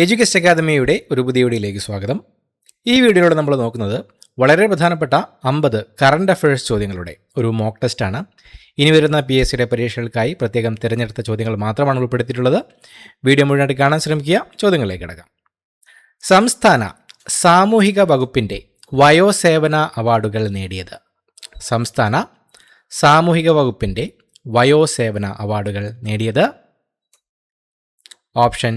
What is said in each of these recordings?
Education അക്കാദമിയുടെ ഒരു പുതിയ വീഡിയോയിലേക്ക് സ്വാഗതം. ഈ വീഡിയോയിലൂടെ നമ്മൾ നോക്കുന്നത് വളരെ പ്രധാനപ്പെട്ട 50 കറണ്ട് അഫയേഴ്സ് ചോദ്യങ്ങളുടെ ഒരു മോക്ക് ടെസ്റ്റാണ്. ഇനി വരുന്ന PSCയുടെ പരീക്ഷകൾക്കായി പ്രത്യേകം തിരഞ്ഞെടുത്ത ചോദ്യങ്ങൾ മാത്രമാണ് ഉൾപ്പെടുത്തിയിട്ടുള്ളത്. വീഡിയോ മുഴുവനായിട്ട് കാണാൻ ശ്രമിക്കുക. ചോദ്യങ്ങളിലേക്ക് കിടക്കാം. സംസ്ഥാന സാമൂഹിക വകുപ്പിൻ്റെ വയോസേവന അവാർഡുകൾ നേടിയത്. സംസ്ഥാന സാമൂഹിക വകുപ്പിൻ്റെ വയോസേവന അവാർഡുകൾ നേടിയത്. ഓപ്ഷൻ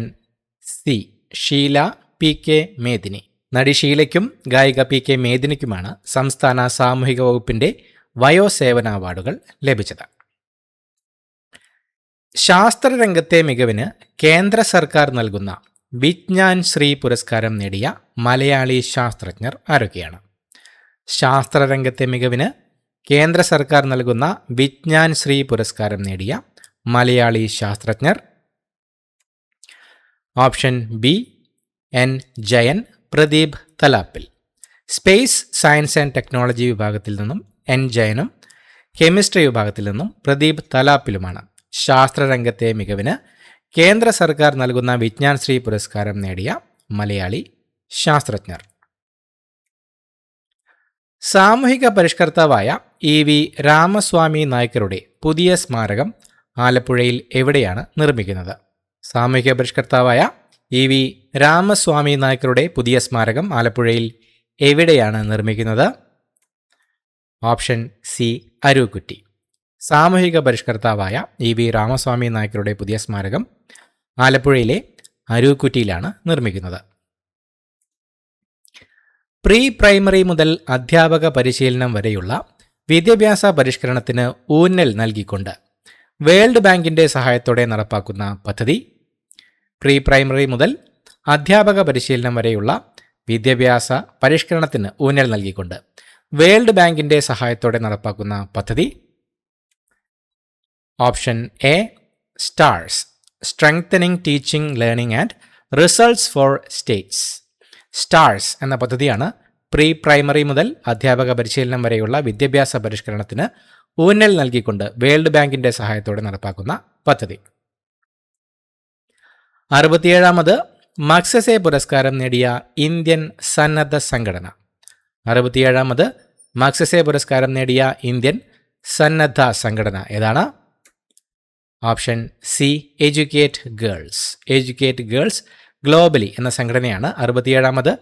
സി ഷീല PK മേദിനി. നടി ഷീലയ്ക്കും ഗായിക PK മേദിനിക്കുമാണ് സംസ്ഥാന സാമൂഹിക വകുപ്പിൻ്റെ വയോസേവന അവാർഡുകൾ ലഭിച്ചത്. ശാസ്ത്രരംഗത്തെ മികവിന് കേന്ദ്ര സർക്കാർ നൽകുന്ന വിജ്ഞാൻ ശ്രീ പുരസ്കാരം നേടിയ മലയാളി ശാസ്ത്രജ്ഞർ ആരൊക്കെയാണ്? ശാസ്ത്രരംഗത്തെ മികവിന് കേന്ദ്ര സർക്കാർ നൽകുന്ന വിജ്ഞാൻ ശ്രീ പുരസ്കാരം നേടിയ മലയാളി ശാസ്ത്രജ്ഞർ. Option B N Jayan, Pradeep Thalappil. Space science and technology വിഭാഗത്തിൽ നിന്നും N ജയനും കെമിസ്ട്രി വിഭാഗത്തിൽ നിന്നും പ്രദീപ് തലാപ്പിലുമാണ് ശാസ്ത്രരംഗത്തെ മികവിന് കേന്ദ്ര സർക്കാർ നൽകുന്ന വിജ്ഞാൻ ശ്രീ പുരസ്കാരം നേടിയ മലയാളി ശാസ്ത്രജ്ഞർ. സാമൂഹിക പരിഷ്കർത്താവായ EV രാമസ്വാമി നായ്ക്കരുടെ പുതിയ സ്മാരകം ആലപ്പുഴയിൽ എവിടെയാണ് നിർമ്മിക്കുന്നത്? സാമൂഹിക പരിഷ്കർത്താവായ EV രാമസ്വാമി നായ്ക്കരുടെ പുതിയ സ്മാരകം ആലപ്പുഴയിൽ എവിടെയാണ് നിർമ്മിക്കുന്നത്? Option C Arookutty. സാമൂഹിക പരിഷ്കർത്താവായ EV രാമസ്വാമി നായ്ക്കരുടെ പുതിയ സ്മാരകം ആലപ്പുഴയിലെ അരൂക്കുറ്റിയിലാണ് നിർമ്മിക്കുന്നത്. പ്രീ പ്രൈമറി മുതൽ അധ്യാപക പരിശീലനം വരെയുള്ള വിദ്യാഭ്യാസ പരിഷ്കരണത്തിന് ഊന്നൽ നൽകിക്കൊണ്ട് വേൾഡ് ബാങ്കിൻ്റെ സഹായത്തോടെ നടപ്പാക്കുന്ന പദ്ധതി. പ്രീ പ്രൈമറി മുതൽ അധ്യാപക പരിശീലനം വരെയുള്ള വിദ്യാഭ്യാസ പരിഷ്കരണത്തിന് ഊന്നൽ നൽകിക്കൊണ്ട് വേൾഡ് ബാങ്കിൻ്റെ സഹായത്തോടെ നടപ്പാക്കുന്ന പദ്ധതി. Option A STARS, strengthening teaching learning and results for states. STARS എന്ന പദ്ധതിയാണ് പ്രീ പ്രൈമറി മുതൽ അധ്യാപക പരിശീലനം വരെയുള്ള വിദ്യാഭ്യാസ പരിഷ്കരണത്തിന് ഊന്നൽ നൽകിക്കൊണ്ട് വേൾഡ് ബാങ്കിൻ്റെ സഹായത്തോടെ നടപ്പാക്കുന്ന പദ്ധതി. 67ാമത് മക്സസെ പുരസ്കാരം നേടിയ ഇന്ത്യൻ സന്നദ്ധ സംഘടന. 67ാമത് മക്സസെ പുരസ്കാരം നേടിയ ഇന്ത്യൻ സന്നദ്ധ സംഘടന ഏതാണ്? Option C educate girls. Educate girls globally എന്ന സംഘടനയാണ് 67ാമത്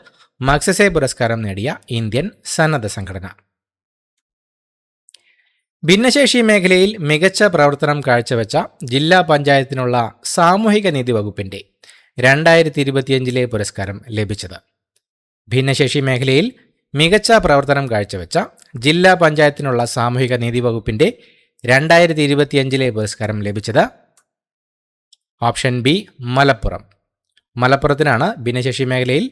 മക്സസെ പുരസ്കാരം നേടിയ ഇന്ത്യൻ സന്നദ്ധ സംഘടന. ഭിന്നശേഷി മേഖലയിൽ മികച്ച പ്രവർത്തനം കാഴ്ചവെച്ച ജില്ലാ പഞ്ചായത്തിനുള്ള സാമൂഹിക നീതി വകുപ്പിൻ്റെ 2025 പുരസ്കാരം ലഭിച്ചത്. ഭിന്നശേഷി മേഖലയിൽ മികച്ച പ്രവർത്തനം കാഴ്ചവെച്ച ജില്ലാ പഞ്ചായത്തിനുള്ള സാമൂഹിക നീതി വകുപ്പിൻ്റെ 2025 പുരസ്കാരം ലഭിച്ചത്. Option B Malappuram. മലപ്പുറത്തിനാണ് ഭിന്നശേഷി മേഖലയിൽ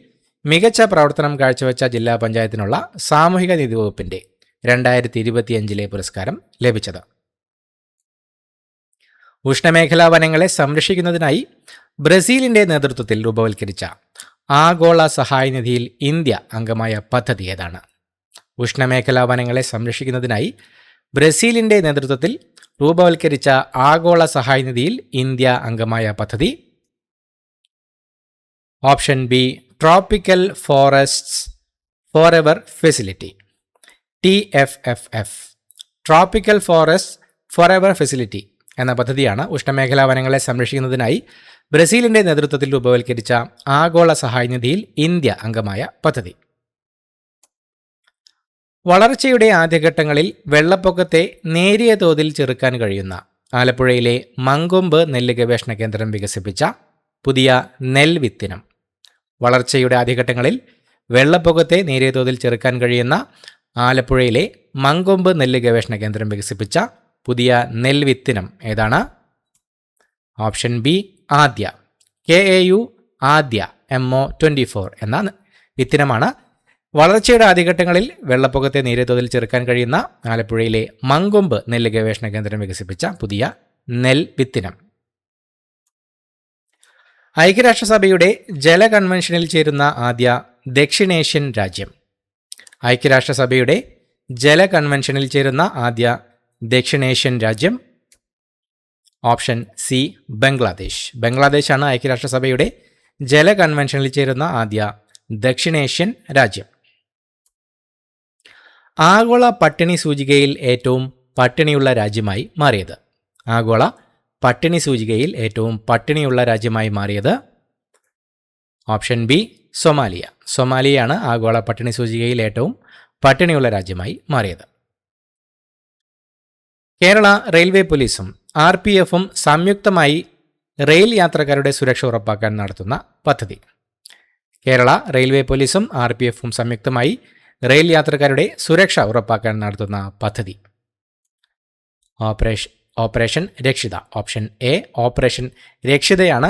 മികച്ച പ്രവർത്തനം കാഴ്ചവെച്ച ജില്ലാ പഞ്ചായത്തിനുള്ള സാമൂഹിക നീതി വകുപ്പിൻ്റെ 2025 പുരസ്കാരം ലഭിച്ചത്. ഉഷ്ണമേഖലാ വനങ്ങളെ സംരക്ഷിക്കുന്നതിനായി ബ്രസീലിൻ്റെ നേതൃത്വത്തിൽ രൂപവൽക്കരിച്ച ആഗോള സഹായനിധിയിൽ ഇന്ത്യ അംഗമായ പദ്ധതി ഏതാണ്? ഉഷ്ണമേഖലാ വനങ്ങളെ സംരക്ഷിക്കുന്നതിനായി ബ്രസീലിൻ്റെ നേതൃത്വത്തിൽ രൂപവൽക്കരിച്ച ആഗോള സഹായനിധിയിൽ ഇന്ത്യ അംഗമായ പദ്ധതി. Option B tropical forests Forever facility. TFFF. Tropical forest Forever facility എന്ന പദ്ധതിയാണ് ഉഷ്ണമേഖലാ വനങ്ങളെ സംരക്ഷിക്കുന്നതിനായി ബ്രസീലിൻ്റെ നേതൃത്വത്തിൽ രൂപവൽക്കരിച്ച ആഗോള സഹായനിധിയിൽ ഇന്ത്യ അംഗമായ പദ്ധതി. വളർച്ചയുടെ ആദ്യഘട്ടങ്ങളിൽ വെള്ളപ്പൊക്കത്തെ നേരിയ തോതിൽ ചെറുക്കാൻ കഴിയുന്ന ആലപ്പുഴയിലെ മങ്കൊമ്പ് നെല്ല് ഗവേഷണ കേന്ദ്രം വികസിപ്പിച്ച പുതിയ നെൽവിത്തിനം. വളർച്ചയുടെ ആദ്യഘട്ടങ്ങളിൽ വെള്ളപ്പൊക്കത്തെ നേരിയ തോതിൽ ചെറുക്കാൻ കഴിയുന്ന ആലപ്പുഴയിലെ മങ്കൊമ്പ് നെല്ല് ഗവേഷണ കേന്ദ്രം വികസിപ്പിച്ച പുതിയ നെൽവിത്തിനം ഏതാണ്? ഓപ്ഷൻ ബി ആദ്യ. KAU ആദ്യ MO24 എന്ന വിത്തിനമാണ് വളർച്ചയുടെ ആദ്യഘട്ടങ്ങളിൽ വെള്ളപ്പൊക്കത്തെ നേരിയ തോതിൽ ചെറുക്കാൻ കഴിയുന്ന ആലപ്പുഴയിലെ മങ്കൊമ്പ് നെല്ല് ഗവേഷണ കേന്ദ്രം വികസിപ്പിച്ച പുതിയ നെൽവിത്തിനം. ഐക്യരാഷ്ട്രസഭയുടെ ജല കൺവെൻഷനിൽ ചേരുന്ന ആദ്യ ദക്ഷിണേഷ്യൻ രാജ്യം. ഐക്യരാഷ്ട്രസഭയുടെ ജല കൺവെൻഷനിൽ ചേരുന്ന ആദ്യ ദക്ഷിണേഷ്യൻ രാജ്യം. Option C Bangladesh. ബംഗ്ലാദേശാണ് ഐക്യരാഷ്ട്രസഭയുടെ ജല കൺവെൻഷനിൽ ചേരുന്ന ആദ്യ ദക്ഷിണേഷ്യൻ രാജ്യം. ആഗോള പട്ടിണി സൂചികയിൽ ഏറ്റവും പട്ടിണിയുള്ള രാജ്യമായി മാറിയത്. ആഗോള പട്ടിണി സൂചികയിൽ ഏറ്റവും പട്ടിണിയുള്ള രാജ്യമായി മാറിയത് ഓപ്ഷൻ ബി സൊമാലിയ. സൊമാലിയയാണ് ആഗോള പട്ടിണി സൂചികയിൽ ഏറ്റവും പട്ടിണിയുള്ള രാജ്യമായി മാറിയത്. കേരള റെയിൽവേ പോലീസും RPFും സംയുക്തമായി റെയിൽ യാത്രക്കാരുടെ സുരക്ഷ ഉറപ്പാക്കാൻ നടത്തുന്ന പദ്ധതി. കേരള റെയിൽവേ പോലീസും RPFും സംയുക്തമായി റെയിൽ യാത്രക്കാരുടെ സുരക്ഷ ഉറപ്പാക്കാൻ നടത്തുന്ന പദ്ധതി operation Rakshita. Option A operation രക്ഷിതയാണ്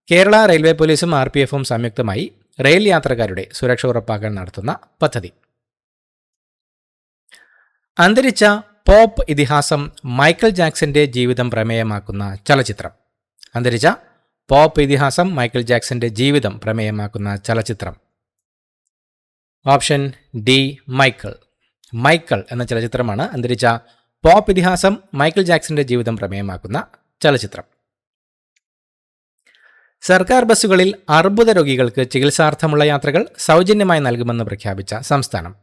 കേരള റെയിൽവേ പോലീസും RPFും സംയുക്തമായി റെയിൽ യാത്രക്കാരുടെ സുരക്ഷ ഉറപ്പാക്കാൻ നടത്തുന്ന പദ്ധതി. അന്തരിച്ച പോപ്പ് ഇതിഹാസം മൈക്കൽ ജാക്സന്റെ ജീവിതം പ്രമേയമാക്കുന്ന ചലച്ചിത്രം. അന്തരിച്ച പോപ്പ് ഇതിഹാസം മൈക്കൽ ജാക്സന്റെ ജീവിതം പ്രമേയമാക്കുന്ന ചലച്ചിത്രം ഓപ്ഷൻ ഡി മൈക്കിൾ. മൈക്കിൾ എന്ന ചലച്ചിത്രമാണ് അന്തരിച്ച പോപ്പ് ഇതിഹാസം മൈക്കൽ ജാക്സന്റെ ജീവിതം പ്രമേയമാക്കുന്ന ചലച്ചിത്രം. സർക്കാർ ബസ്സുകളിൽ അർബുദ രോഗികൾക്ക് ചികിത്സാർത്ഥമുള്ള യാത്രകൾ സൗജന്യമായി നൽകുമെന്ന് പ്രഖ്യാപിച്ച സംസ്ഥാനം.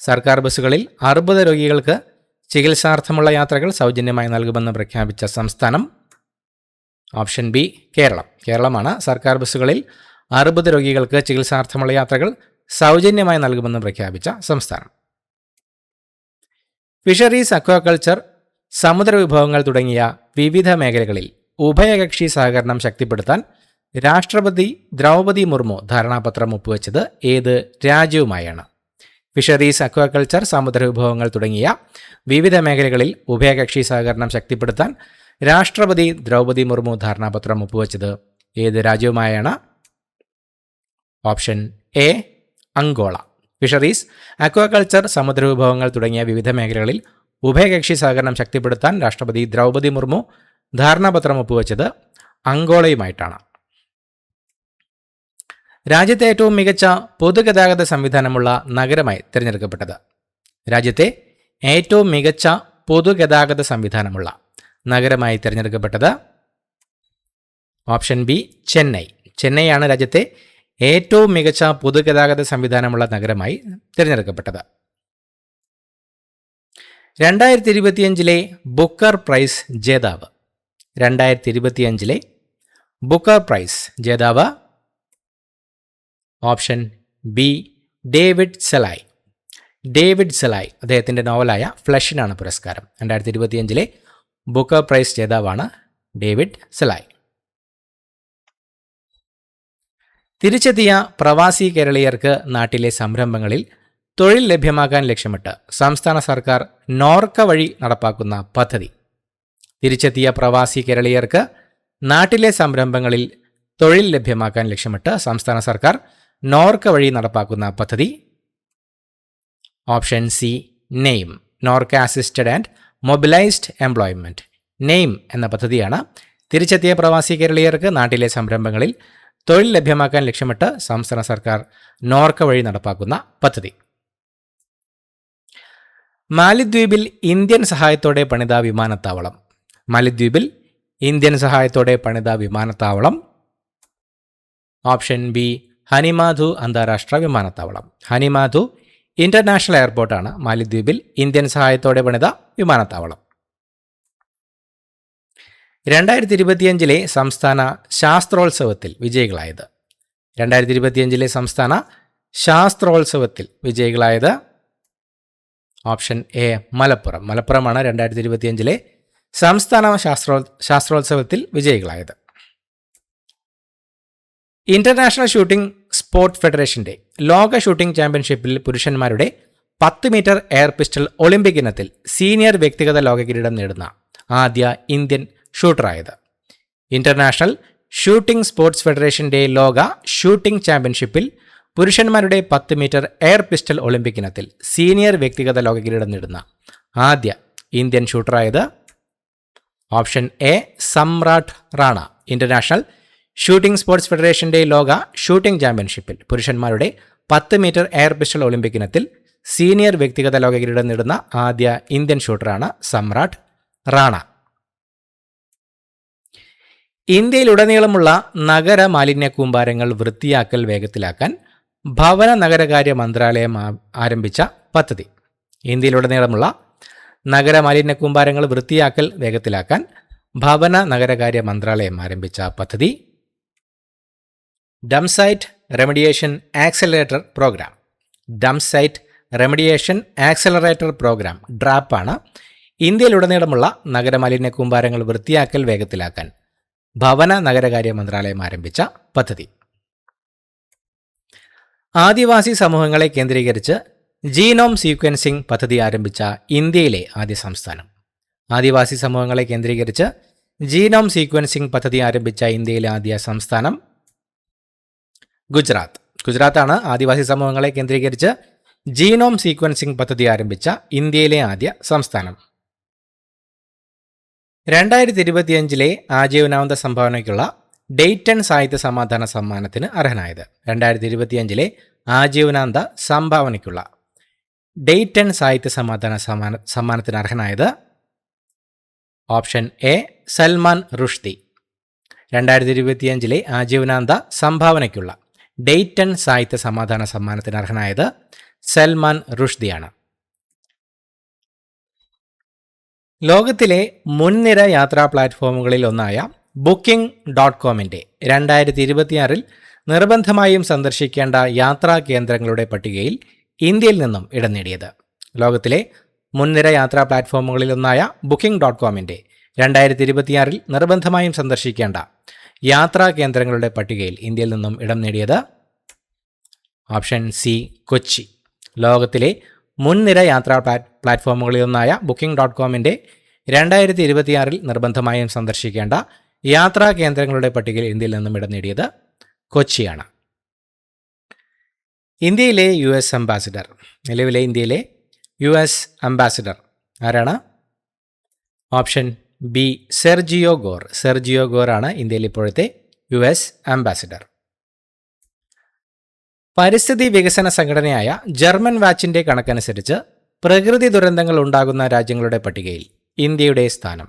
സർക്കാർ ബസ്സുകളിൽ അർബുദ രോഗികൾക്ക് ചികിത്സാർത്ഥമുള്ള യാത്രകൾ സൗജന്യമായി നൽകുമെന്ന് പ്രഖ്യാപിച്ച സംസ്ഥാനം ഓപ്ഷൻ ബി കേരളം. കേരളമാണ് സർക്കാർ ബസ്സുകളിൽ അർബുദ രോഗികൾക്ക് ചികിത്സാർത്ഥമുള്ള യാത്രകൾ സൗജന്യമായി നൽകുമെന്ന് പ്രഖ്യാപിച്ച സംസ്ഥാനം. ഫിഷറീസ്, അക്വാകൾച്ചർ, സമുദ്രവിഭവങ്ങൾ തുടങ്ങിയ വിവിധ മേഖലകളിൽ ഉഭയകക്ഷി സഹകരണം ശക്തിപ്പെടുത്താൻ രാഷ്ട്രപതി ദ്രൗപദി മുർമു ധാരണാപത്രം ഒപ്പുവെച്ചത് ഏത് രാജ്യവുമായാണ്? ഫിഷറീസ്, അക്വാകൾച്ചർ, സമുദ്രവിഭവങ്ങൾ തുടങ്ങിയ വിവിധ മേഖലകളിൽ ഉഭയകക്ഷി സഹകരണം ശക്തിപ്പെടുത്താൻ രാഷ്ട്രപതി ദ്രൗപദി മുർമു ധാരണാപത്രം ഒപ്പുവെച്ചത് ഏത് രാജ്യവുമായാണ്? Option A Angola. Fisheries, aquaculture, സമുദ്രവിഭവങ്ങൾ തുടങ്ങിയ വിവിധ മേഖലകളിൽ ഉഭയകക്ഷി സഹകരണം ശക്തിപ്പെടുത്താൻ രാഷ്ട്രപതി ദ്രൗപദി മുർമു ധാരണാപത്രം ഒപ്പുവെച്ചത് അങ്കോളയുമായിട്ടാണ്. രാജ്യത്തെ ഏറ്റവും മികച്ച പൊതുഗതാഗത സംവിധാനമുള്ള നഗരമായി തിരഞ്ഞെടുക്കപ്പെട്ടത്. രാജ്യത്തെ ഏറ്റവും മികച്ച പൊതുഗതാഗത സംവിധാനമുള്ള നഗരമായി തിരഞ്ഞെടുക്കപ്പെട്ടത് ഓപ്ഷൻ ബി ചെന്നൈ. ചെന്നൈയാണ് രാജ്യത്തെ ഏറ്റവും മികച്ച പൊതുഗതാഗത സംവിധാനമുള്ള നഗരമായി തിരഞ്ഞെടുക്കപ്പെട്ടത്. 2025 ബുക്കർ പ്രൈസ് ജേതാവ്. 2025 ബുക്കർ പ്രൈസ് ജേതാവ് ഓപ്ഷൻ ബി ഡേവിഡ് സെലായ്. ഡേവിഡ് സെലായ്, അദ്ദേഹത്തിൻ്റെ നോവലായ ഫ്ലഷിനാണ് പുരസ്കാരം. 2025 ബുക്കർ പ്രൈസ് ജേതാവാണ് ഡേവിഡ് സെലായ്. തിരിച്ചെത്തിയ പ്രവാസി കേരളീയർക്ക് നാട്ടിലെ സംരംഭങ്ങളിൽ തൊഴിൽ ലഭ്യമാക്കാൻ ലക്ഷ്യമിട്ട് സംസ്ഥാന സർക്കാർ നോർക്ക വഴി നടപ്പാക്കുന്ന പദ്ധതി. തിരിച്ചെത്തിയ പ്രവാസി കേരളീയർക്ക് നാട്ടിലെ സംരംഭങ്ങളിൽ തൊഴിൽ ലഭ്യമാക്കാൻ ലക്ഷ്യമിട്ട് സംസ്ഥാന സർക്കാർ നോർക്ക വഴി നടപ്പാക്കുന്ന പദ്ധതി option C name. Norka assisted and mobilised employment. Name എന്ന പദ്ധതിയാണ് തിരിച്ചെത്തിയ പ്രവാസി കേരളീയർക്ക് നാട്ടിലെ സംരംഭങ്ങളിൽ തൊഴിൽ ലഭ്യമാക്കാൻ ലക്ഷ്യമിട്ട് സംസ്ഥാന സർക്കാർ നോർക്ക വഴി നടപ്പാക്കുന്ന പദ്ധതി. മാലിദ്വീപിൽ ഇന്ത്യൻ സഹായത്തോടെ പണിത വിമാനത്താവളം. മാലിദ്വീപിൽ ഇന്ത്യൻ സഹായത്തോടെ പണിത വിമാനത്താവളം ഓപ്ഷൻ ബി ഹനിമാധു അന്താരാഷ്ട്ര വിമാനത്താവളം. ഹനിമാധു ഇന്റർനാഷണൽ എയർപോർട്ടാണ് മാലിദ്വീപിൽ ഇന്ത്യൻ സഹായത്തോടെ പണിത വിമാനത്താവളം. 2025 സംസ്ഥാന ശാസ്ത്രോത്സവത്തിൽ വിജയികളായത്. 2025 സംസ്ഥാന ശാസ്ത്രോത്സവത്തിൽ വിജയികളായത് ഓപ്ഷൻ എ മലപ്പുറം. മലപ്പുറമാണ് 2025 സംസ്ഥാന ശാസ്ത്രോത്സവത്തിൽ വിജയികളായത്. ഇന്റർനാഷണൽ ഷൂട്ടിംഗ് സ്പോർട്സ് ഫെഡറേഷന്റെ ലോക ഷൂട്ടിംഗ് ചാമ്പ്യൻഷിപ്പിൽ പുരുഷന്മാരുടെ 10 മീറ്റർ എയർ പിസ്റ്റൾ ഒളിമ്പിക് ഇനത്തിൽ സീനിയർ വ്യക്തിഗത ലോക കിരീടം നേടുന്ന ആദ്യ ഇന്ത്യൻ ഷൂട്ടറായത്. ഇന്റർനാഷണൽ ഷൂട്ടിംഗ് സ്പോർട്സ് ഫെഡറേഷന്റെ ലോക ഷൂട്ടിംഗ് ചാമ്പ്യൻഷിപ്പിൽ പുരുഷന്മാരുടെ 10 മീറ്റർ എയർ പിസ്റ്റൾ ഒളിമ്പിക് ഇനത്തിൽ സീനിയർ വ്യക്തിഗത ലോക കിരീടം നേടുന്ന ആദ്യ ഇന്ത്യൻ ഷൂട്ടറായത് option A Samrat Rana. International shooting sports ഫെഡറേഷന്റെ ലോക ഷൂട്ടിംഗ് ചാമ്പ്യൻഷിപ്പിൽ പുരുഷന്മാരുടെ 10 മീറ്റർ എയർ പിസ്റ്റൾ ഒളിമ്പിക് ഇനത്തിൽ സീനിയർ വ്യക്തിഗത ലോക കിരീടം നേടുന്ന ആദ്യ ഇന്ത്യൻ ഷൂട്ടറാണ് സമ്രാട്ട് റാണ. ഇന്ത്യയിലുടനീളമുള്ള നഗര മാലിന്യ കൂമ്പാരങ്ങൾ വൃത്തിയാക്കൽ വേഗത്തിലാക്കാൻ ഭവന നഗരകാര്യ മന്ത്രാലയം ആരംഭിച്ച പദ്ധതി. ഇന്ത്യയിലുടനീളമുള്ള നഗര മാലിന്യ കൂമ്പാരങ്ങൾ വൃത്തിയാക്കൽ വേഗത്തിലാക്കാൻ ഭവന നഗരകാര്യ മന്ത്രാലയം ആരംഭിച്ച പദ്ധതി dumpsite remediation accelerator programme. Dumpsite remediation accelerator programme DRAP ആണ് ഇന്ത്യയിലുടനീളമുള്ള നഗരമാലിന്യ കൂമ്പാരങ്ങൾ വൃത്തിയാക്കൽ വേഗത്തിലാക്കാൻ ഭവന നഗരകാര്യ മന്ത്രാലയം ആരംഭിച്ച പദ്ധതി. ആദിവാസി സമൂഹങ്ങളെ കേന്ദ്രീകരിച്ച് ജീനോം സീക്വൻസിംഗ് പദ്ധതി ആരംഭിച്ച ഇന്ത്യയിലെ ആദ്യ സംസ്ഥാനം. ആദിവാസി സമൂഹങ്ങളെ കേന്ദ്രീകരിച്ച് ജീനോം സീക്വൻസിംഗ് പദ്ധതി ആരംഭിച്ച ഇന്ത്യയിലെ ആദ്യ സംസ്ഥാനം ഗുജറാത്ത്. ഗുജറാത്താണ് ആദിവാസി സമൂഹങ്ങളെ കേന്ദ്രീകരിച്ച് ജീനോം സീക്വൻസിംഗ് പദ്ധതി ആരംഭിച്ച ഇന്ത്യയിലെ ആദ്യ സംസ്ഥാനം. 2025 ആജീവനാന്ത സംഭാവനയ്ക്കുള്ള ഡെയ്റ്റൺ സാഹിത്യ സമാധാന സമ്മാനത്തിന് അർഹനായത്. 2025 ആജീവനാന്ത സംഭാവനയ്ക്കുള്ള ഡെയ്റ്റൺ സാഹിത്യ സമാധാന സമ്മാനത്തിന് അർഹനായത് ഓപ്ഷൻ എ സൽമാൻ റുഷ്ദി. 2025 ആജീവനാന്ത സംഭാവനയ്ക്കുള്ള ഡെയ്റ്റൺ സാഹിത്യ സമാധാന സമ്മാനത്തിന് അർഹനായത് സൽമാൻ റുഷ്ദിയാണ്. ലോകത്തിലെ മുൻനിര യാത്രാ പ്ലാറ്റ്ഫോമുകളിൽ ഒന്നായ Booking.comന്റെ 2026 നിർബന്ധമായും സന്ദർശിക്കേണ്ട യാത്രാ കേന്ദ്രങ്ങളുടെ പട്ടികയിൽ ഇന്ത്യയിൽ നിന്നും ഇടം നേടിയത്. ലോകത്തിലെ മുൻനിര യാത്രാ പ്ലാറ്റ്ഫോമുകളിൽ ഒന്നായ Booking.comന്റെ 2026 നിർബന്ധമായും സന്ദർശിക്കേണ്ട യാത്രാ കേന്ദ്രങ്ങളുടെ പട്ടികയിൽ ഇന്ത്യയിൽ നിന്നും ഇടം നേടിയത് ഓപ്ഷൻ സി കൊച്ചി. ലോകത്തിലെ മുൻനിര യാത്രാ പ്ലാറ്റ്ഫോമുകളിൽ ഒന്നായ Booking.comന്റെ 2026 നിർബന്ധമായും സന്ദർശിക്കേണ്ട യാത്രാ കേന്ദ്രങ്ങളുടെ പട്ടികയിൽ ഇന്ത്യയിൽ നിന്നും ഇടം നേടിയത് കൊച്ചിയാണ്. ഇന്ത്യയിലെ US അംബാസിഡർ, നിലവിലെ ഇന്ത്യയിലെ US അംബാസിഡർ ആരാണ്? Option B Sergio Gorr. Sergio Gorr ആണ് ഇന്ത്യയിൽ ഇപ്പോഴത്തെ US അംബാസിഡർ. പരിസ്ഥിതി വികസന സംഘടനയായ ജർമ്മൻ വാച്ചിന്റെ കണക്കനുസരിച്ച് പ്രകൃതി ദുരന്തങ്ങൾ ഉണ്ടാകുന്ന രാജ്യങ്ങളുടെ പട്ടികയിൽ ഇന്ത്യയുടെ സ്ഥാനം.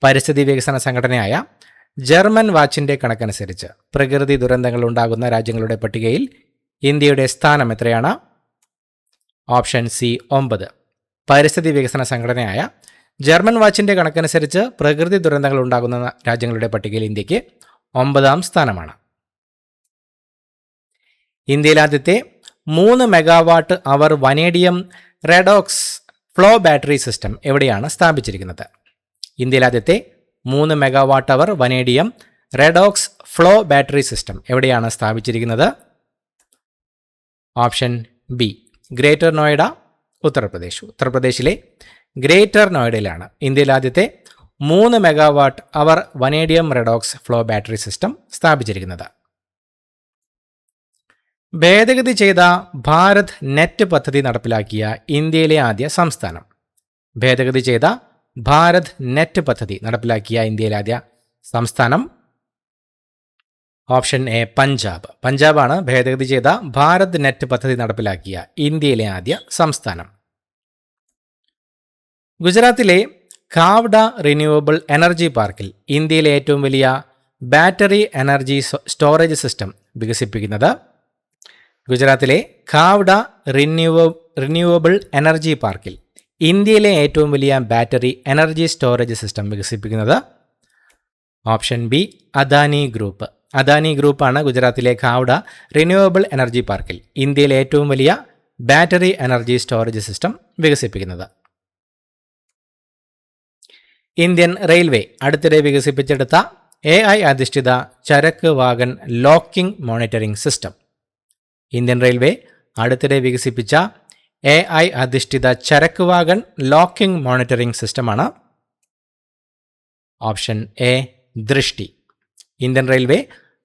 പരിസ്ഥിതി വികസന സംഘടനയായ ജർമ്മൻ വാച്ചിന്റെ കണക്കനുസരിച്ച് പ്രകൃതി ദുരന്തങ്ങൾ ഉണ്ടാകുന്ന രാജ്യങ്ങളുടെ പട്ടികയിൽ ഇന്ത്യയുടെ സ്ഥാനം എത്രയാണ്? Option C 9. പരിസ്ഥിതി വികസന സംഘടനയായ ജർമ്മൻ വാച്ചിന്റെ കണക്കനുസരിച്ച് പ്രകൃതി ദുരന്തങ്ങൾ ഉണ്ടാകുന്ന രാജ്യങ്ങളുടെ പട്ടികയിൽ ഇന്ത്യക്ക് 9ാം സ്ഥാനമാണ്. ഇന്ത്യയിൽ ആദ്യത്തെ 3 megawatt hour vanadium redox flow battery system എവിടെയാണ് സ്ഥാപിച്ചിരിക്കുന്നത്? ഇന്ത്യയിൽ ആദ്യത്തെ 3 megawatt hour vanadium redox flow battery system എവിടെയാണ് സ്ഥാപിച്ചിരിക്കുന്നത്? Option B greater Noida, Uttar Pradesh. ഉത്തർപ്രദേശിലെ ഗ്രേറ്റർ നോയിഡയിലാണ് ഇന്ത്യയിൽ ആദ്യത്തെ 3 megawatt hour vanadium redox flow battery system സ്ഥാപിച്ചിരിക്കുന്നത്. ഭേദഗതി ചെയ്ത ഭാരത് നെറ്റ് പദ്ധതി നടപ്പിലാക്കിയ ഇന്ത്യയിലെ ആദ്യ സംസ്ഥാനം. ഭേദഗതി ചെയ്ത ഭാരത് നെറ്റ് പദ്ധതി നടപ്പിലാക്കിയ ഇന്ത്യയിലെ ആദ്യ സംസ്ഥാനം ഓപ്ഷൻ എ പഞ്ചാബ്. പഞ്ചാബാണ് ഭേദഗതി ചെയ്ത ഭാരത് നെറ്റ് പദ്ധതി നടപ്പിലാക്കിയ ഇന്ത്യയിലെ ആദ്യ സംസ്ഥാനം. ഗുജറാത്തിലെ ഖാവ്ഡ റിന്യൂവബിൾ എനർജി പാർക്കിൽ ഇന്ത്യയിലെ ഏറ്റവും വലിയ ബാറ്ററി എനർജി സ്റ്റോറേജ് സിസ്റ്റം വികസിപ്പിക്കുന്നത്. ഗുജറാത്തിലെ ഖാവ്ഡ റിന്യൂവബിൾ എനർജി പാർക്കിൽ ഇന്ത്യയിലെ ഏറ്റവും വലിയ ബാറ്ററി എനർജി സ്റ്റോറേജ് സിസ്റ്റം വികസിപ്പിക്കുന്നത് option B Adani group. Adani ഗ്രൂപ്പാണ് ഗുജറാത്തിലെ ഖാവ്ഡ റിന്യൂവബിൾ എനർജി പാർക്കിൽ ഇന്ത്യയിലെ ഏറ്റവും വലിയ ബാറ്ററി എനർജി സ്റ്റോറേജ് സിസ്റ്റം വികസിപ്പിക്കുന്നത്. ഇന്ത്യൻ റെയിൽവേ അടുത്തിടെ വികസിപ്പിച്ചെടുത്ത AI അധിഷ്ഠിത ചരക്ക് wagon locking monitoring system. Indian railway അടുത്തിടെ വികസിപ്പിച്ച AI അധിഷ്ഠിത ചരക്ക് വാഗൺ ലോക്കിംഗ് മോണിറ്ററിംഗ് സിസ്റ്റമാണ് ഓപ്ഷൻ എ ദൃഷ്ടി. ഇന്ത്യൻ റെയിൽവേ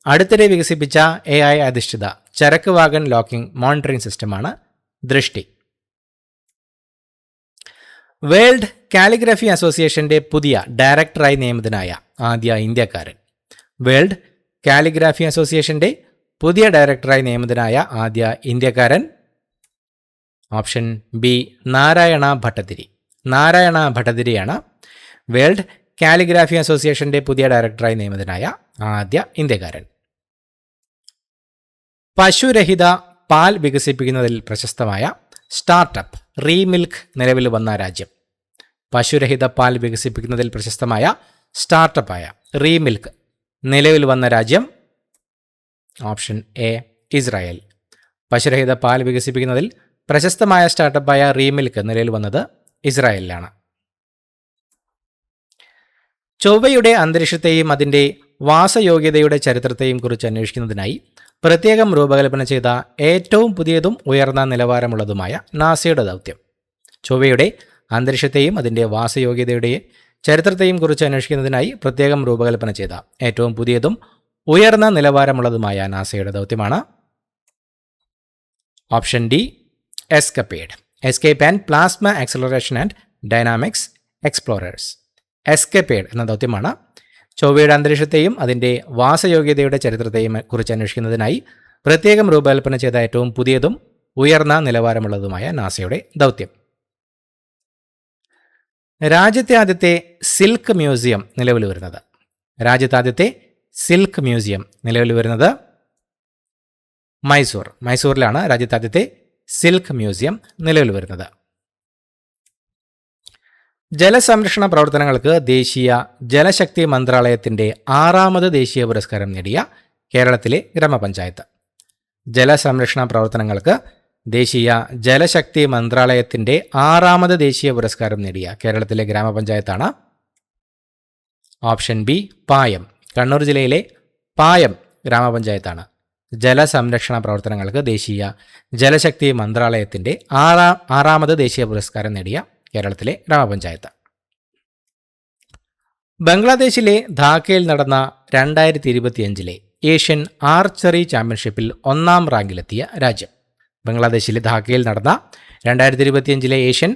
അടുത്തിടെ വികസിപ്പിച്ച AI അധിഷ്ഠിത ചരക്ക് വാഗൺ ലോക്കിംഗ് മോണിറ്ററിംഗ് സിസ്റ്റമാണ് ദൃഷ്ടി. വേൾഡ് കാലിഗ്രഫി അസോസിയേഷന്റെ പുതിയ ഡയറക്ടറായി നിയമിതനായ ആദ്യ ഇന്ത്യക്കാരൻ. വേൾഡ് കാലിഗ്രാഫി അസോസിയേഷന്റെ പുതിയ ഡയറക്ടറായി നിയമിതനായ ആദ്യ ഇന്ത്യക്കാരൻ ഓപ്ഷൻ ബി നാരായണ ഭട്ടതിരി. നാരായണ ഭട്ടതിരിയാണ് വേൾഡ് കാലിഗ്രാഫി അസോസിയേഷന്റെ പുതിയ ഡയറക്ടറായി നിയമിതനായ ആദ്യ ഇന്ത്യക്കാരൻ. പശുരഹിത പാൽ വികസിപ്പിക്കുന്നതിൽ പ്രശസ്തമായ സ്റ്റാർട്ടപ്പ് റീമിൽക്ക് നിലവിൽ വന്ന രാജ്യം. പശുരഹിത പാൽ വികസിപ്പിക്കുന്നതിൽ പ്രശസ്തമായ സ്റ്റാർട്ടപ്പായ റീമിൽക്ക് നിലവിൽ വന്ന രാജ്യം. Option A Israel. പശുരഹിത പാൽ വികസിപ്പിക്കുന്നതിൽ പ്രശസ്തമായ സ്റ്റാർട്ടപ്പായ റീമിൽക്ക് നിലവിൽ വന്നത് ഇസ്രായേലിലാണ്. ചൊവ്വയുടെ അന്തരീക്ഷത്തെയും അതിൻ്റെ വാസയോഗ്യതയുടെ ചരിത്രത്തെയും കുറിച്ച് അന്വേഷിക്കുന്നതിനായി പ്രത്യേകം രൂപകൽപ്പന ചെയ്ത ഏറ്റവും പുതിയതും ഉയർന്ന നിലവാരമുള്ളതുമായ നാസയുടെ ദൗത്യം. ചൊവ്വയുടെ അന്തരീക്ഷത്തെയും അതിൻ്റെ വാസയോഗ്യതയുടെ ചരിത്രത്തെയും കുറിച്ച് അന്വേഷിക്കുന്നതിനായി പ്രത്യേകം രൂപകൽപ്പന ചെയ്ത ഏറ്റവും പുതിയതും ഉയർന്ന നിലവാരമുള്ളതുമായ നാസയുടെ ദൗത്യമാണ് option D ESCAPADE. Escape and plasma acceleration and dynamics explorers. ESCAPADE എന്ന ദൗത്യമാണ് ചൊവ്വയുടെ അന്തരീക്ഷത്തെയും അതിൻ്റെ വാസയോഗ്യതയുടെ ചരിത്രത്തെയും കുറിച്ച് അന്വേഷിക്കുന്നതിനായി പ്രത്യേകം രൂപകൽപ്പന ചെയ്ത ഏറ്റവും പുതിയതും ഉയർന്ന നിലവാരമുള്ളതുമായ നാസയുടെ ദൗത്യം. രാജ്യത്തെ ആദ്യത്തെ സിൽക്ക് മ്യൂസിയം നിലവിൽ വരുന്നത്. രാജ്യത്തെ ആദ്യത്തെ സിൽക്ക് മ്യൂസിയം നിലവിൽ വരുന്നത് മൈസൂർ. മൈസൂരിലാണ് രാജ്യത്തെ ആദ്യത്തെ സിൽക്ക് മ്യൂസിയം നിലവിൽ വരുന്നത്. ജലസംരക്ഷണ പ്രവർത്തനങ്ങൾക്ക് ദേശീയ ജലശക്തി മന്ത്രാലയത്തിൻ്റെ 6ാമത് ദേശീയ പുരസ്കാരം നേടിയ കേരളത്തിലെ ഗ്രാമപഞ്ചായത്ത്. ജലസംരക്ഷണ പ്രവർത്തനങ്ങൾക്ക് ദേശീയ ജലശക്തി മന്ത്രാലയത്തിൻ്റെ 6ാമത് ദേശീയ പുരസ്കാരം നേടിയ കേരളത്തിലെ ഗ്രാമപഞ്ചായത്താണ് ഓപ്ഷൻ ബി പായം. കണ്ണൂർ ജില്ലയിലെ പായം ഗ്രാമപഞ്ചായത്താണ് ജലസംരക്ഷണ പ്രവർത്തനങ്ങൾക്ക് ദേശീയ ജലശക്തി മന്ത്രാലയത്തിൻ്റെ 6ാമത് ദേശീയ പുരസ്കാരം നേടിയ കേരളത്തിലെ ഗ്രാമപഞ്ചായത്ത്. ബംഗ്ലാദേശിലെ ധാക്കയിൽ നടന്ന 2025 ഏഷ്യൻ ആർച്ചറി ചാമ്പ്യൻഷിപ്പിൽ 1ാം റാങ്കിലെത്തിയ രാജ്യം. ബംഗ്ലാദേശിലെ ധാക്കയിൽ നടന്ന 2025 ഏഷ്യൻ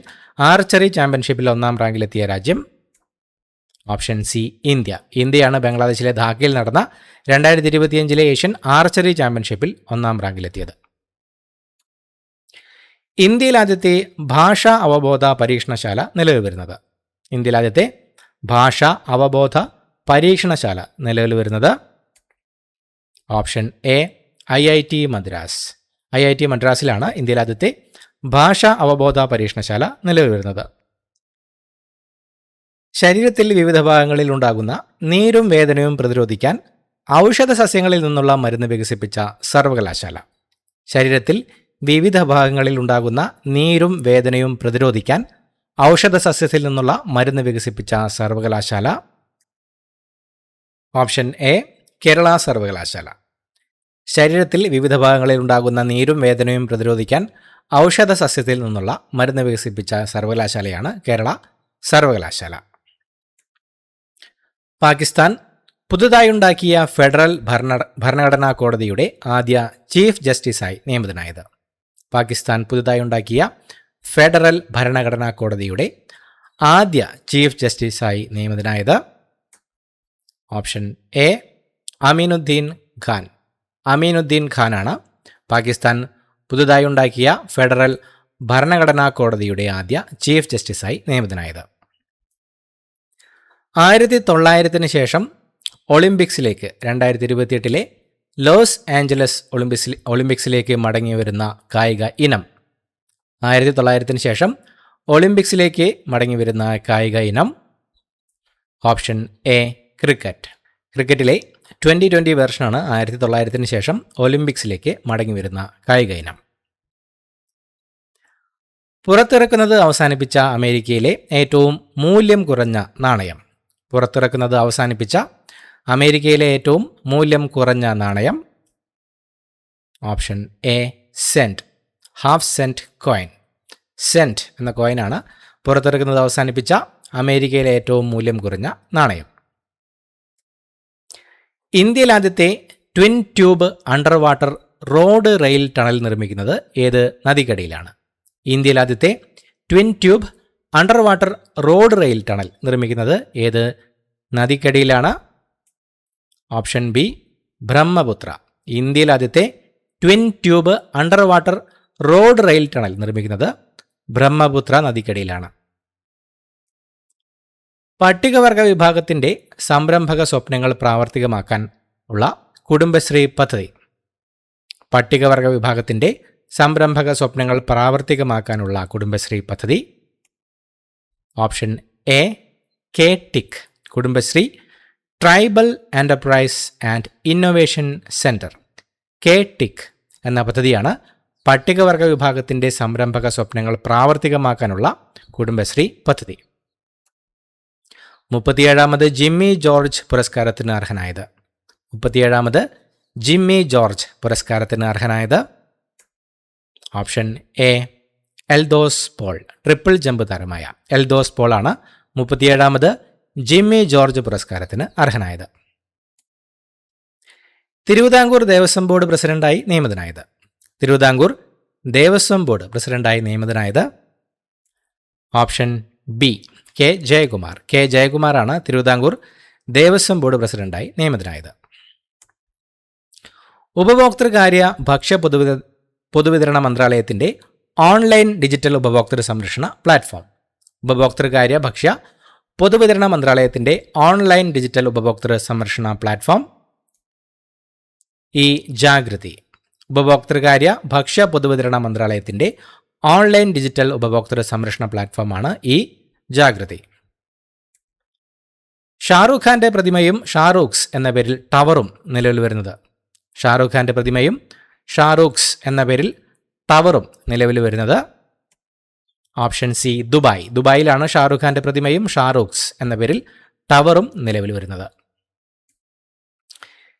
ആർച്ചറി ചാമ്പ്യൻഷിപ്പിൽ 1ാം റാങ്കിലെത്തിയ രാജ്യം ഓപ്ഷൻ സി ഇന്ത്യ. ഇന്ത്യയാണ് ബംഗ്ലാദേശിലെ ധാക്കയിൽ നടന്ന 2025 ഏഷ്യൻ ആർച്ചറി ചാമ്പ്യൻഷിപ്പിൽ 1ാം റാങ്കിലെത്തിയത്. ഇന്ത്യയിൽ ആദ്യത്തെ ഭാഷാ അവബോധ പരീക്ഷണശാല നിലവിൽ വരുന്നത്. ഇന്ത്യയിൽ ആദ്യത്തെ ഭാഷാ അവബോധ പരീക്ഷണശാല നിലവിൽ വരുന്നത് option A IIT Madras. IIT മദ്രാസിലാണ് ഇന്ത്യയിൽ ആദ്യത്തെ ഭാഷാ അവബോധ പരീക്ഷണശാല നിലവിൽ വരുന്നത്. ശരീരത്തിൽ വിവിധ ഭാഗങ്ങളിൽ ഉണ്ടാകുന്ന നീരും വേദനയും പ്രതിരോധിക്കാൻ ഔഷധ സസ്യങ്ങളിൽ നിന്നുള്ള മരുന്ന് വികസിപ്പിച്ച സർവകലാശാല. ശരീരത്തിൽ വിവിധ ഭാഗങ്ങളിൽ ഉണ്ടാകുന്ന നീരും വേദനയും പ്രതിരോധിക്കാൻ ഔഷധ സസ്യത്തിൽ നിന്നുള്ള മരുന്ന് വികസിപ്പിച്ച സർവകലാശാല ഓപ്ഷൻ എ കേരള സർവകലാശാല. ശരീരത്തിൽ വിവിധ ഭാഗങ്ങളിൽ ഉണ്ടാകുന്ന നീരും വേദനയും പ്രതിരോധിക്കാൻ ഔഷധ സസ്യത്തിൽ നിന്നുള്ള മരുന്ന് വികസിപ്പിച്ച സർവകലാശാലയാണ് കേരള സർവകലാശാല. പാകിസ്ഥാൻ പുതുതായുണ്ടാക്കിയ ഫെഡറൽ ഭരണഘടനാ കോടതിയുടെ ആദ്യ ചീഫ് ജസ്റ്റിസായി നിയമിതനായത്. പാകിസ്ഥാൻ പുതുതായുണ്ടാക്കിയ ഫെഡറൽ ഭരണഘടനാ കോടതിയുടെ ആദ്യ ചീഫ് ജസ്റ്റിസായി നിയമിതനായത് ഓപ്ഷൻ എ അമീനുദ്ദീൻ ഖാൻ. അമീനുദ്ദീൻ ഖാനാണ് പാകിസ്ഥാൻ പുതുതായുണ്ടാക്കിയ ഫെഡറൽ ഭരണഘടനാ കോടതിയുടെ ആദ്യ ചീഫ് ജസ്റ്റിസായി നിയമിതനായത്. 1900 ശേഷം ഒളിമ്പിക്സിലേക്ക് 2028 ലോസ് ആഞ്ചലസ് ഒളിമ്പിക്സിലേക്ക് മടങ്ങിവരുന്ന കായിക ഇനം. 1900 ശേഷം ഒളിമ്പിക്സിലേക്ക് മടങ്ങിവരുന്ന കായിക ഇനം ഓപ്ഷൻ എ ക്രിക്കറ്റ്. ക്രിക്കറ്റിലെ 2020 വെർഷനാണ് 1900 ശേഷം ഒളിമ്പിക്സിലേക്ക് മടങ്ങിവരുന്ന കായിക ഇനം. പുറത്തിറക്കുന്നത് അവസാനിപ്പിച്ച അമേരിക്കയിലെ ഏറ്റവും മൂല്യം കുറഞ്ഞ നാണയം. പുറത്തിറക്കുന്നത് അവസാനിപ്പിച്ച അമേരിക്കയിലെ ഏറ്റവും മൂല്യം കുറഞ്ഞ നാണയം option A saint. Half saint coin. Saint എന്ന കോയിനാണ് പുറത്തിറക്കുന്നത് അവസാനിപ്പിച്ച അമേരിക്കയിലെ ഏറ്റവും മൂല്യം കുറഞ്ഞ നാണയം. ഇന്ത്യയിൽ ആദ്യത്തെ twin tube underwater road rail tunnel നിർമ്മിക്കുന്നത് ഏത് നദിക്കടിയിലാണ്? ഇന്ത്യയിൽ ആദ്യത്തെ twin tube underwater road rail tunnel നിർമ്മിക്കുന്നത് ഏത് നദിക്കടിയിലാണ്? Option B Brahmaputra. ഇന്ത്യയിൽ ആദ്യത്തെ twin tube underwater road rail tunnel നിർമ്മിക്കുന്നത് ബ്രഹ്മപുത്ര നദിക്കടിയിലാണ്. പട്ടികവർഗ വിഭാഗത്തിൻ്റെ സംരംഭക സ്വപ്നങ്ങൾ പ്രാവർത്തികമാക്കാൻ ഉള്ള കുടുംബശ്രീ പദ്ധതി. പട്ടികവർഗ വിഭാഗത്തിൻ്റെ സംരംഭക സ്വപ്നങ്ങൾ പ്രാവർത്തികമാക്കാനുള്ള കുടുംബശ്രീ പദ്ധതി. Option A K TIC, Kudumbashree tribal enterprise and innovation centre. K TIC എന്ന പദ്ധതിയാണ് പട്ടികവർഗ വിഭാഗത്തിൻ്റെ സംരംഭക സ്വപ്നങ്ങൾ പ്രാവർത്തികമാക്കാനുള്ള കുടുംബശ്രീ പദ്ധതി. 37ാമത് ജിമ്മി ജോർജ് പുരസ്കാരത്തിന് അർഹനായത്. 37ാമത് ജിമ്മി ജോർജ് പുരസ്കാരത്തിന് അർഹനായത്. Option A Eldhose Paul, triple jump താരമായ എൽദോസ് പോൾ ആണ് 37ാമത് ജിമ്മി ജോർജ് പുരസ്കാരത്തിന് അർഹനായത്. തിരുവിതാംകൂർ ദേവസ്വം ബോർഡ് പ്രസിഡന്റായി നിയമിതനായത്. തിരുവിതാംകൂർ ദേവസ്വം ബോർഡ് പ്രസിഡന്റായി നിയമിതനായത്. Option B K Jayakumar. K ജയകുമാറാണ് തിരുവിതാംകൂർ ദേവസ്വം ബോർഡ് പ്രസിഡന്റായി നിയമിതനായത്. ഉപഭോക്തൃകാര്യ ഭക്ഷ്യ പൊതുവിതരണ മന്ത്രാലയത്തിൻ്റെ ഓൺലൈൻ ഡിജിറ്റൽ ഉപഭോക്തൃ സംരക്ഷണ പ്ലാറ്റ്ഫോം. ഉപഭോക്തൃകാര്യ ഭക്ഷ്യ പൊതുവിതരണ മന്ത്രാലയത്തിൻ്റെ ഓൺലൈൻ ഡിജിറ്റൽ ഉപഭോക്തൃ സംരക്ഷണ പ്ലാറ്റ്ഫോം ഈ ജാഗൃതി. ഉപഭോക്തൃകാര്യ ഭക്ഷ്യ പൊതുവിതരണ മന്ത്രാലയത്തിൻ്റെ ഓൺലൈൻ ഡിജിറ്റൽ ഉപഭോക്തൃ സംരക്ഷണ പ്ലാറ്റ്ഫോമാണ് ഈ ജാഗൃതി. ഷാറൂഖ് ഖാന്റെ പ്രതിമയും ഷാറൂഖ്സ് എന്ന പേരിൽ ടവറും നിലവിൽ വരുന്നത്. ഷാറൂഖ് ഖാന്റെ പ്രതിമയും ഷാറൂഖ്സ് എന്ന പേരിൽ ടവറും നിലവിൽ വരുന്നത്. Option C Dubai. ദുബായിലാണ് ഷാറൂഖ് ഖാന്റെ പ്രതിമയും ഷാറൂഖ്സ് എന്ന പേരിൽ ടവറും നിലവിൽ വരുന്നത്.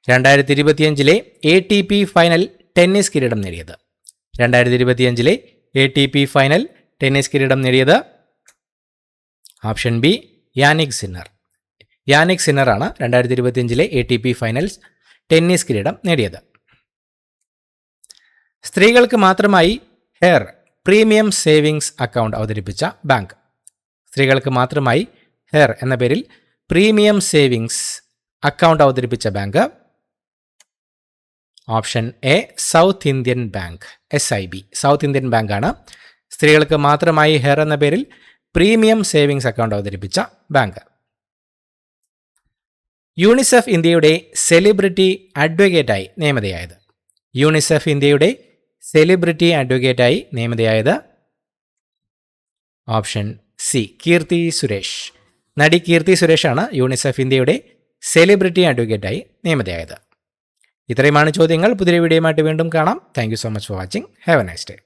2025 ATP ഫൈനൽ ടെന്നീസ് കിരീടം നേടിയത്. 2025 ATP ഫൈനൽ ടെന്നീസ് കിരീടം നേടിയത്. Option B Jannik Sinner. Jannik സിന്നറാണ് 2025 ATP ഫൈനൽസ് ടെന്നീസ് കിരീടം നേടിയത്. സ്ത്രീകൾക്ക് മാത്രമായി ഹെയർ പ്രീമിയം സേവിങ്സ് അക്കൗണ്ട് അവതരിപ്പിച്ച ബാങ്ക്. സ്ത്രീകൾക്ക് മാത്രമായി ഹെയർ എന്ന പേരിൽ പ്രീമിയം സേവിങ്സ് അക്കൗണ്ട് അവതരിപ്പിച്ച bank. Option A South Indian Bank, SIB. South Indian ബാങ്കാണ് സ്ത്രീകൾക്ക് മാത്രമായി ഹെയർ എന്ന പേരിൽ പ്രീമിയം സേവിങ്സ് അക്കൗണ്ട് അവതരിപ്പിച്ച ബാങ്ക്. യൂണിസെഫ് ഇന്ത്യയുടെ സെലിബ്രിറ്റി അഡ്വക്കേറ്റായി നിയമിതയായത്. യൂണിസെഫ് ഇന്ത്യയുടെ സെലിബ്രിറ്റി അഡ്വക്കേറ്റായി നിയമിതയായത്. Option C Keerthy Suresh. നടി കീർത്തി സുരേഷാണ് യൂണിസെഫ് ഇന്ത്യയുടെ സെലിബ്രിറ്റി അഡ്വക്കേറ്റായി നിയമിതയായത്. ഇത്രയുമാണ് ചോദ്യങ്ങൾ. പുതിയ വീഡിയോയുമായിട്ട് വീണ്ടും കാണാം. Thank you so much for watching. Have A nice day.